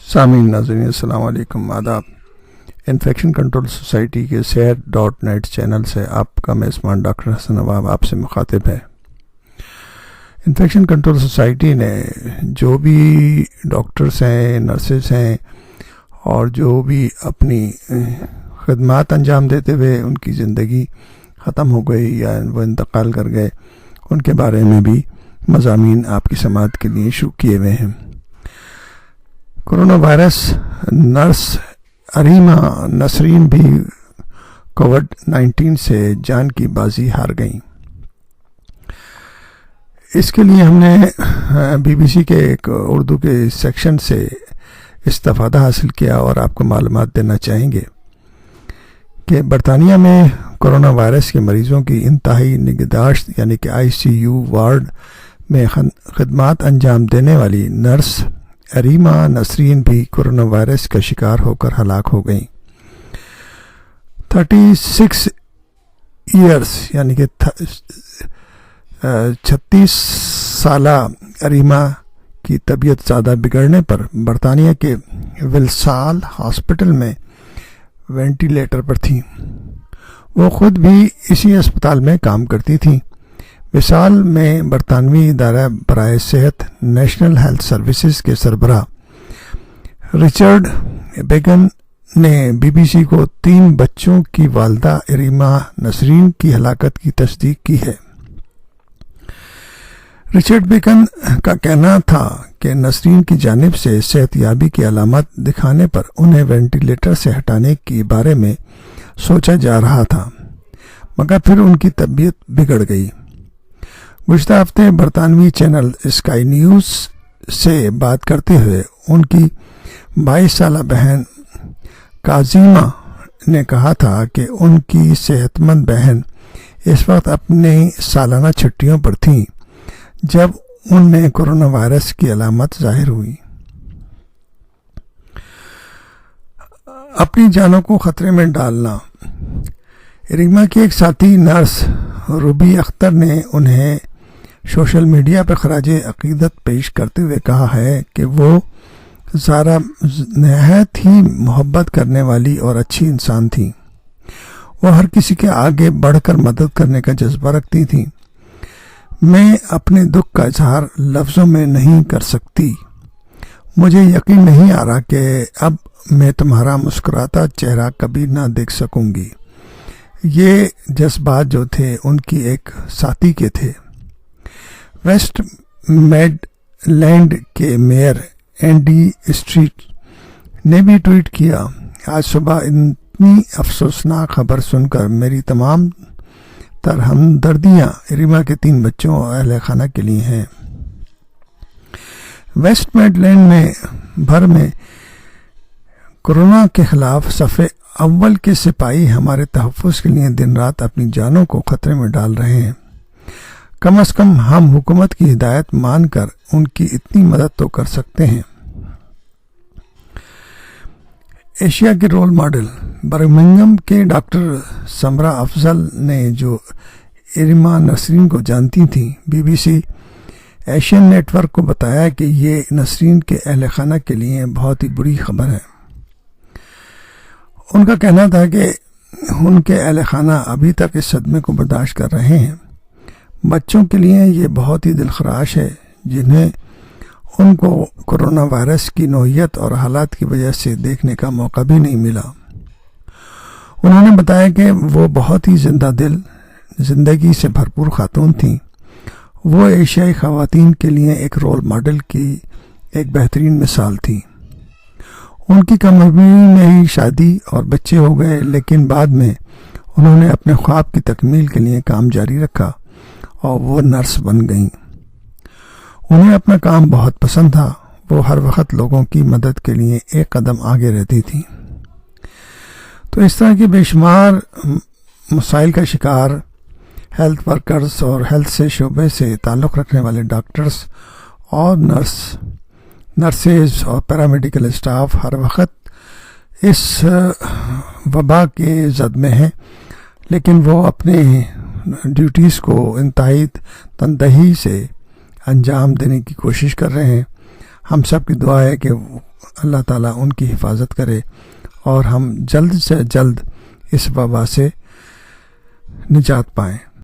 سامعین ناظرین السلام علیکم، آداب۔ انفیکشن کنٹرول سوسائٹی کے صحت.نیٹ چینل سے آپ کا میزبان ڈاکٹر حسن نواب آپ سے مخاطب ہے۔ انفیکشن کنٹرول سوسائٹی نے جو بھی ڈاکٹرز ہیں، نرسز ہیں اور جو بھی اپنی خدمات انجام دیتے ہوئے ان کی زندگی ختم ہو گئی یا وہ انتقال کر گئے، ان کے بارے میں بھی مضامین آپ کی سماعت کے لیے شروع کیے ہوئے ہیں۔ کرونا وائرس نرس اریما نسرین بھی کووڈ-19 سے جان کی بازی ہار گئیں۔ اس کے لیے ہم نے بی بی سی کے ایک اردو کے سیکشن سے استفادہ حاصل کیا اور آپ کو معلومات دینا چاہیں گے کہ برطانیہ میں کرونا وائرس کے مریضوں کی انتہائی نگہداشت یعنی کہ ICU وارڈ میں خدمات انجام دینے والی نرس اریما نسرین بھی کرونا وائرس کا شکار ہو کر ہلاک ہو گئیں۔ 36 ایئرس یعنی کہ 36 سالہ اریما کی طبیعت زیادہ بگڑنے پر برطانیہ کے ولسال ہاسپٹل میں وینٹیلیٹر پر تھیں۔ وہ خود بھی اسی اسپتال میں کام کرتی تھیں۔ وسال میں برطانوی ادارہ برائے صحت نیشنل ہیلتھ سروسز کے سربراہ رچرڈ بیگن نے بی بی سی کو 3 بچوں کی والدہ اریما نسرین کی ہلاکت کی تصدیق کی ہے۔ رچرڈ بیگن کا کہنا تھا کہ نسرین کی جانب سے صحت یابی کی علامات دکھانے پر انہیں وینٹیلیٹر سے ہٹانے کے بارے میں سوچا جا رہا تھا، مگر پھر ان کی طبیعت بگڑ گئی۔ گزشتہ ہفتے برطانوی چینل اسکائی نیوز سے بات کرتے ہوئے ان کی 22 سالہ بہن کازیما نے کہا تھا کہ ان کی صحت مند بہن اس وقت اپنی سالانہ چھٹیوں پر تھیں جب ان میں کرونا وائرس کی علامات ظاہر ہوئی۔ اپنی جانوں کو خطرے میں ڈالنا۔ اریما کی ایک ساتھی نرس روبی اختر نے انہیں سوشل میڈیا پر خراج عقیدت پیش کرتے ہوئے کہا ہے کہ وہ زارا نہایت ہی محبت کرنے والی اور اچھی انسان تھیں۔ وہ ہر کسی کے آگے بڑھ کر مدد کرنے کا جذبہ رکھتی تھیں۔ میں اپنے دکھ کا اظہار لفظوں میں نہیں کر سکتی۔ مجھے یقین نہیں آ رہا کہ اب میں تمہارا مسکراتا چہرہ کبھی نہ دیکھ سکوں گی۔ یہ جذبات جو تھے ان کی ایک ساتھی کے تھے۔ ویسٹ میڈ لینڈ کے میئر اینڈی اسٹریٹ نے بھی ٹویٹ کیا، آج صبح اتنی افسوسناک خبر سن کر میری تمام تر ہمدردیاں اریما کے 3 بچوں اور اہل خانہ کے لیے ہیں۔ ویسٹ میڈ لینڈ میں بھر میں کورونا کے خلاف صف اول کے سپاہی ہمارے تحفظ کے لیے دن رات اپنی جانوں کو خطرے میں ڈال رہے ہیں۔ کم از کم ہم حکومت کی ہدایت مان کر ان کی اتنی مدد تو کر سکتے ہیں۔ ایشیا کے رول ماڈل برمنگھم کے ڈاکٹر سمرا افضل نے جو اریما نسرین کو جانتی تھیں، B B C Asian network کو بتایا کہ یہ نسرین کے اہل خانہ کے لیے بہت ہی بری خبر ہے۔ ان کا کہنا تھا کہ ان کے اہل خانہ ابھی تک اس صدمے کو برداشت کر رہے ہیں۔ بچوں کے لیے یہ بہت ہی دلخراش ہے جنہیں ان کو کرونا وائرس کی نوعیت اور حالات کی وجہ سے دیکھنے کا موقع بھی نہیں ملا۔ انہوں نے بتایا کہ وہ بہت ہی زندہ دل، زندگی سے بھرپور خاتون تھیں۔ وہ ایشیائی خواتین کے لیے ایک رول ماڈل کی ایک بہترین مثال تھی۔ ان کی کم عمری میں ہی شادی اور بچے ہو گئے، لیکن بعد میں انہوں نے اپنے خواب کی تکمیل کے لیے کام جاری رکھا اور وہ نرس بن گئیں۔ انہیں اپنا کام بہت پسند تھا۔ وہ ہر وقت لوگوں کی مدد کے لیے ایک قدم آگے رہتی تھیں۔ تو اس طرح کے بے شمار مسائل کا شکار ہیلتھ ورکرز اور ہیلتھ سے شعبے سے تعلق رکھنے والے ڈاکٹرز اور نرسز اور پیرامیڈیکل اسٹاف ہر وقت اس وبا کے زد میں ہیں، لیکن وہ اپنے ڈیوٹیز کو انتہائی تندہی سے انجام دینے کی کوشش کر رہے ہیں۔ ہم سب کی دعا ہے کہ اللہ تعالیٰ ان کی حفاظت کرے اور ہم جلد سے جلد اس وبا سے نجات پائیں۔